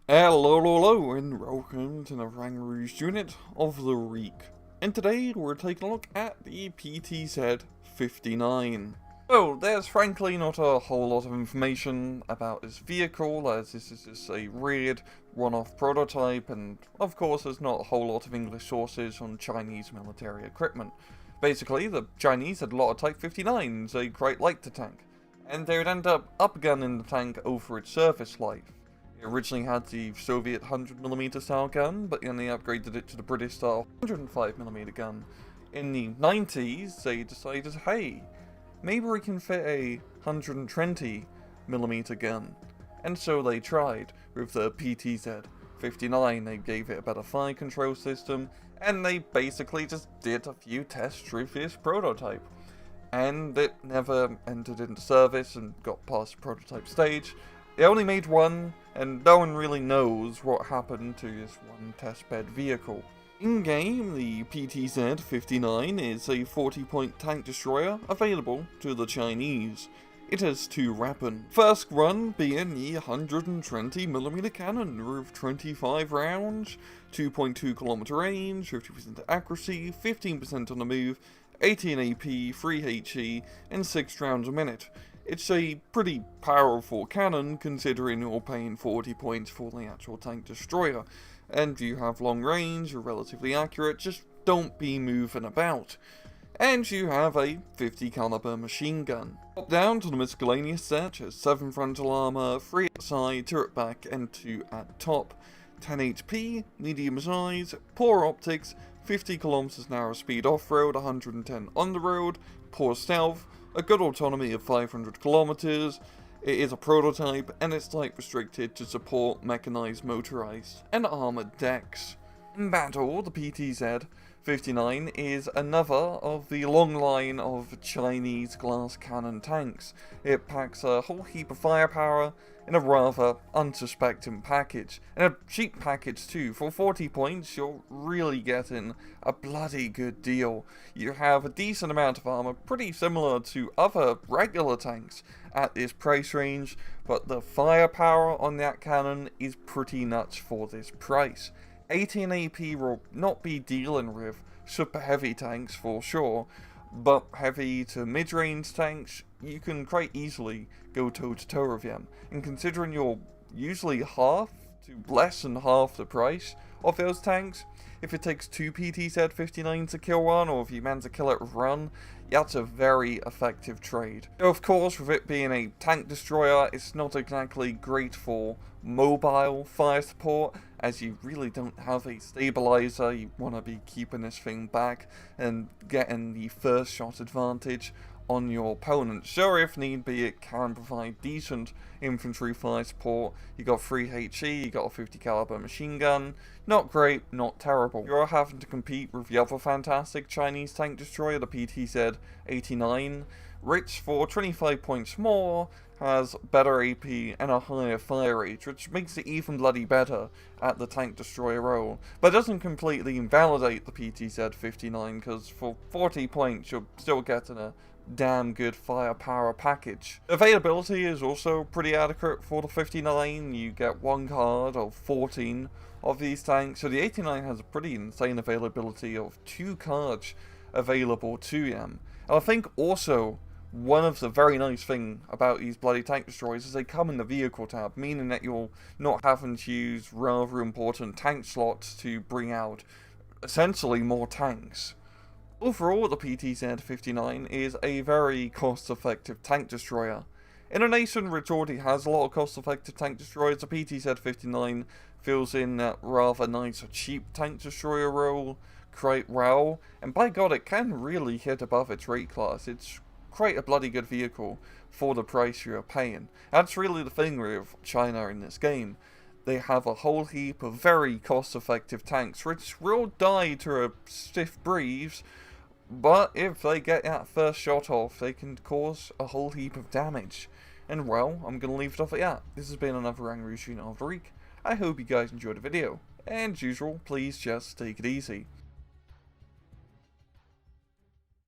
Hello, and welcome to the Rang Rouge unit of the week. And today we're taking a look at the PTZ 59. So, there's frankly not a whole lot of information about this vehicle, as this is just a weird one-off prototype, and of course there's not a whole lot of English sources on Chinese military equipment. Basically, the Chinese had a lot of Type 59s, they quite liked the tank, and they would end up upgunning the tank over its service life. It originally had the Soviet 100mm style gun, but then they upgraded it to the British style 105mm gun. In the 90s, they decided, hey, maybe we can fit a 120mm gun. And so they tried. With the PTZ 59, they gave it a better fire control system, and they basically just did a few tests with this prototype. And it never entered into service and got past the prototype stage. They only made one, and no one really knows what happened to this one testbed vehicle. In-game, the PTZ-59 is a 40-point tank destroyer available to the Chinese. It has two weapons. First one being the 120mm cannon with 25 rounds, 2.2 kilometer range, 50% accuracy, 15% on the move, 18 AP, 3 HE, and 6 rounds a minute. It's a pretty powerful cannon considering you're paying 40 points for the actual tank destroyer, and you have long range, you're relatively accurate, just don't be moving about. And you have a 50 caliber machine gun. Drop down to the miscellaneous set has 7 frontal armor, 3 at side, 2 at back, and 2 at top. 10 HP, medium size, poor optics, 50 km an hour speed off-road, 110 on the road, poor stealth, a good autonomy of 500 kilometers, it is a prototype, and it's type restricted to support mechanized, motorized, and armored decks. In battle, the PTZ-59 is another of the long line of Chinese glass cannon tanks. It packs a whole heap of firepower in a rather unsuspecting package. And a cheap package too. For 40 points, you're really getting a bloody good deal. You have a decent amount of armor, pretty similar to other regular tanks at this price range, but the firepower on that cannon is pretty nuts for this price. 18 AP will not be dealing with super heavy tanks for sure, but heavy to mid-range tanks, you can quite easily go toe-to-toe with them. And considering you're usually half to less than half the price of those tanks, if it takes 2 PTZ-59 to kill one, or if you manage to kill it with run, that's a very effective trade. Now, of course, with it being a tank destroyer, it's not exactly great for mobile fire support, as you really don't have a stabilizer. You want to be keeping this thing back and getting the first shot advantage on your opponent. Sure, if need be, it can provide decent infantry fire support. You got 3 HE, you got a 50 caliber machine gun. Not great, not terrible. You're having to compete with the other fantastic Chinese tank destroyer, the PTZ-89, which for 25 points more has better AP and a higher fire rate, which makes it even bloody better at the tank destroyer role, but doesn't completely invalidate the PTZ-59, because for 40 points you're still getting a damn good firepower package. Availability is also pretty adequate for the 59. You get one card of 14 of these tanks, so the 89 has a pretty insane availability of 2 cards available to them. And I think also one of the very nice thing about these bloody tank destroyers is they come in the vehicle tab, meaning that you're not having to use rather important tank slots to bring out essentially more tanks. Overall, the PTZ-59 is a very cost-effective tank destroyer. In a nation which already has a lot of cost-effective tank destroyers, the PTZ-59 fills in that rather nice cheap tank destroyer role quite well, and by god, it can really hit above its rate class. It's quite a bloody good vehicle for the price you're paying. That's really the thing with China in this game. They have a whole heap of very cost-effective tanks, which will die to a stiff breeze, but if they get that first shot off, they can cause a whole heap of damage. And well, I'm going to leave it off at that. This has been another Rang Rouge unit of the week. I hope you guys enjoyed the video, and as usual, please just take it easy.